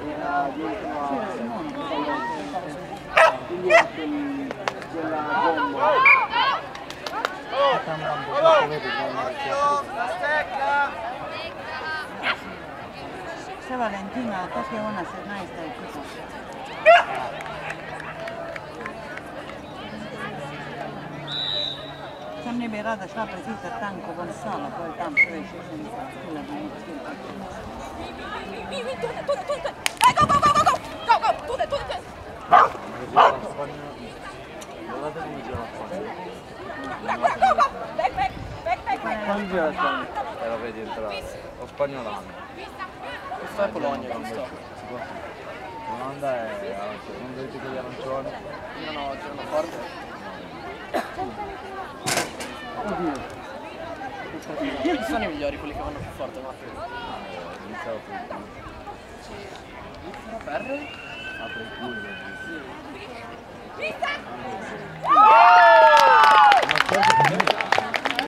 era dietro a quindi quella gomma. Se Valentina, toki ona se naista ei kysyä. Sam ne bi rada šla presisati tam, ko bom stala, pol tam prejši še nisem htjela bi nič htjela. Tu! Go, go, go, go, go! Go, go! Tu! Guardate come gira la Go, go, go! Back! Quando gira la Spagna? Lo vedi entrare. Lo spagnolano. Questa è Polonia, questo. L'Olanda è non vedete quegli arancioni? No, c'erano forte. Oddio. Chi sono i migliori, quelli che vanno più forte, ma Iniziavo più. per? Apre il culo.